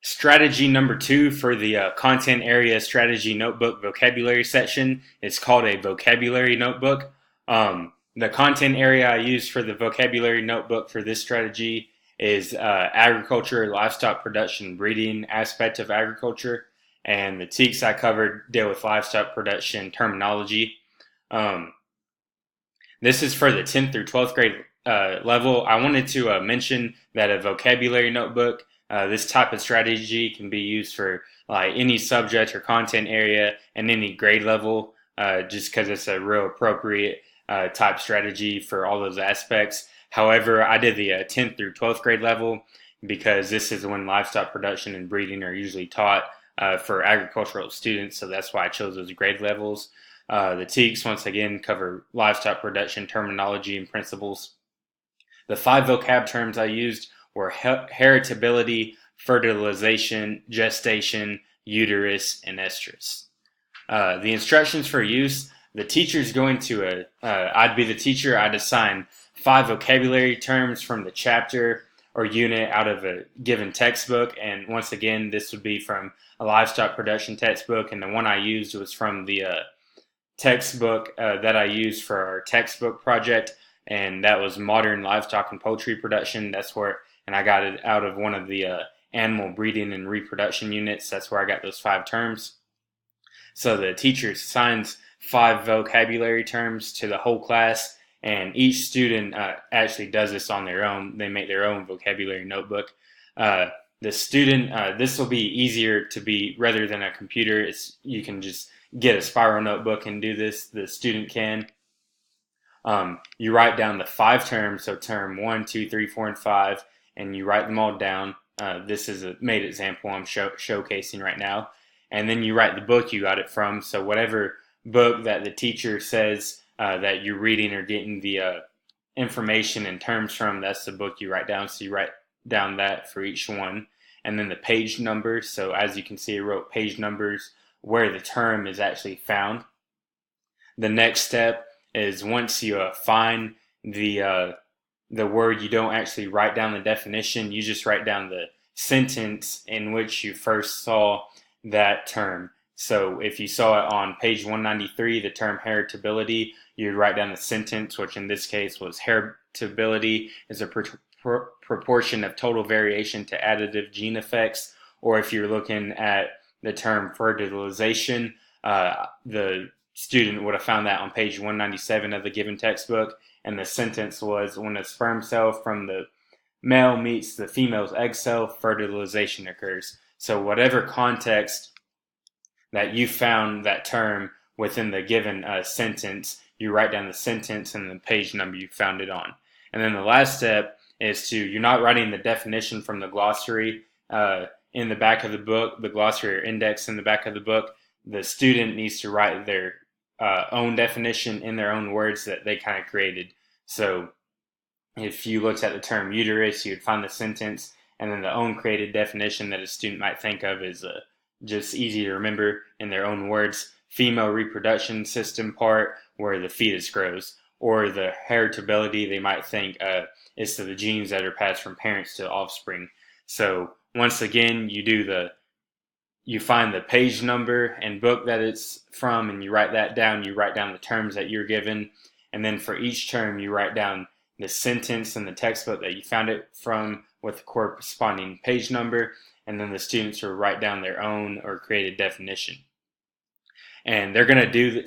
Strategy number 2 for the content area strategy notebook vocabulary section is called a vocabulary notebook. The content area I use for the vocabulary notebook for this strategy is agriculture, livestock production, breeding aspect of agriculture, and the TEKs I covered deal with livestock production terminology. This is for the 10th through 12th grade level. I wanted to mention that a vocabulary notebook, this type of strategy can be used for like any subject or content area and any grade level, just because it's a real appropriate type strategy for all those aspects. However, I did the 10th through 12th grade level because this is when livestock production and breeding are usually taught for agricultural students, so that's why I chose those grade levels. The TEKs, once again, cover livestock production terminology and principles. The 5 vocab terms I used were heritability, fertilization, gestation, uterus, and estrus. The instructions for use: the teacher's going to, I'd be the teacher, I'd assign 5 vocabulary terms from the chapter or unit out of a given textbook, and once again, this would be from a livestock production textbook, and the one I used was from the textbook that I used for our textbook project, and that was modern livestock and poultry production. That's where, and I got it out of one of the animal breeding and reproduction units. That's where I got those 5 terms. So the teacher assigns 5 vocabulary terms to the whole class, and each student actually does this on their own. They make their own vocabulary notebook. The student, this will be easier to be, rather than a computer, you can just get a spiral notebook and do this. The student can. You write down the 5 terms, so term 1, 2, 3, 4, and 5, and you write them all down. This is a made example I'm showcasing right now. And then you write the book you got it from. So whatever book that the teacher says that you're reading or getting the information and terms from, that's the book you write down. So you write down that for each one. And then the page numbers. So as you can see, I wrote page numbers where the term is actually found. The next step is, once you find the word, you don't actually write down the definition. You just write down the sentence in which you first saw that term. So if you saw it on page 193, the term heritability, you'd write down the sentence, which in this case was heritability is a proportion of total variation to additive gene effects. Or if you're looking at the term fertilization, the student would have found that on page 197 of the given textbook, and the sentence was, when a sperm cell from the male meets the female's egg cell, fertilization occurs. So whatever context that you found that term within the given sentence, you write down the sentence and the page number you found it on. And then the last step is you're not writing the definition from the glossary in the back of the book, the glossary or index in the back of the book. The student needs to write their own definition in their own words that they kind of created. So if you looked at the term uterus, you'd find the sentence, and then the own created definition that a student might think of is just easy to remember in their own words: female reproduction system part where the fetus grows. Or the heritability, they might think is to the genes that are passed from parents to offspring. So once again, you find the page number and book that it's from, and you write that down. You write down the terms that you're given, and then for each term you write down the sentence in the textbook that you found it from with the corresponding page number, and then the students will write down their own or created definition. And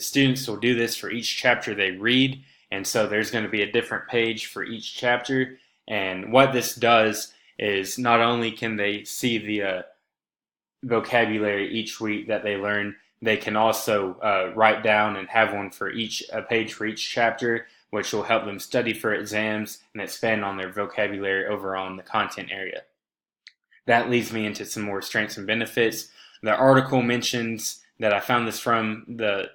students will do this for each chapter they read, and so there's going to be a different page for each chapter. And what this does is, not only can they see the vocabulary each week that they learn, they can also write down and have one for a page for each chapter, which will help them study for exams and expand on their vocabulary overall in the content area. That leads me into some more strengths and benefits. The article mentions that I found this from,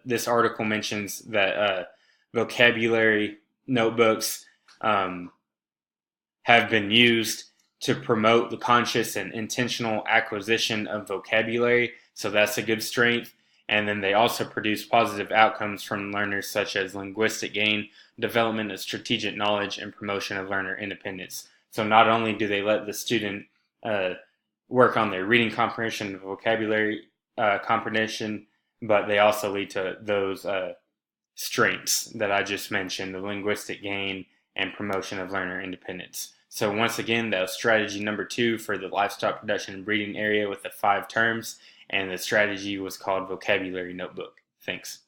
this article mentions that vocabulary notebooks have been used to promote the conscious and intentional acquisition of vocabulary. So that's a good strength. And then they also produce positive outcomes from learners, such as linguistic gain, development of strategic knowledge, and promotion of learner independence. So not only do they let the student work on their reading comprehension and vocabulary comprehension, but they also lead to those strengths that I just mentioned, the linguistic gain and promotion of learner independence. So once again, that was strategy number 2 for the livestock production and breeding area with the 5 terms, and the strategy was called Vocabulary Notebook. Thanks.